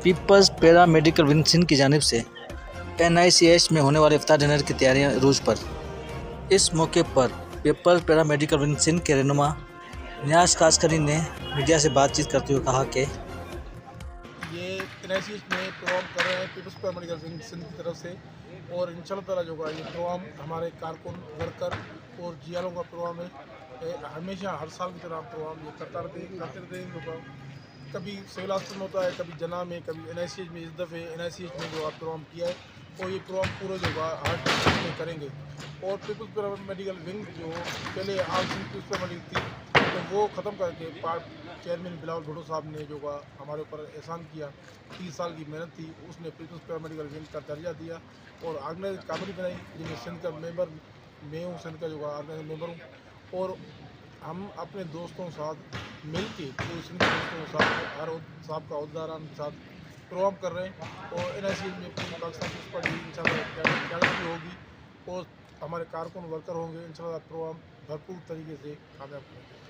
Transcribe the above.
Peoples paramedical wing Sindh की जानिब से NICH में होने वाले इफ्तार डिनर की तैयारियां रूज पर। इस मौके पर people's paramedical wing Sindh के रहनुमा नियाज कासकरी ने मीडिया से बातचीत करते हुए कहा कि ये NICH में प्रोग्राम कर रहे हैं people's paramedical wing Sindh की तरफ से, और इंशाल्लाह ताला जो है ये प्रोग्राम हमारे कारकुन वर्कर और जियालों का प्रोग्राम है। हमेशा हर साल की तरह प्रोग्राम ये करते रहते हैं। कभी सिविल हॉस्पिटल में होता है, कभी जना में, कभी NICH में। इस दफ़े NICH में जो प्रोग्राम किया है और ये प्रोग्राम पूरे जो हर डिस्ट्रिक्ट में करेंगे। और पीपल्स पैरा मेडिकल विंग जो पहले आल सिंध पीपल्स पैरा मेडिकल थी, तो वो ख़त्म करके चेयरमैन बिलावल भुट्टो साहब ने जो हमारे ऊपर एहसान किया। 30 साल की मेहनत थी, उसने पीपल्स पैरा मेडिकल विंग का दर्जा दिया और ऑर्गेनाइज कमेटी बनाई, जिसमें सिंध का मेंबर मैं हूँ, सिंध का जो ऑर्गेनाइज मेंबर हूँ। और हम अपने दोस्तों के साथ मिल के पूरे सिंध के दोस्तों के साथ हर साहब का अहदेदारान के साथ प्रोग्राम कर रहे हैं। और NICH में पूरी पाकिस्तान पीपल्स पार्टी इंशाल्लाह कैडर भी होगी और हमारे कारकुन वर्कर होंगे। इंशाल्लाह प्रोग्राम भरपूर तरीके से कामयाब करेंगे।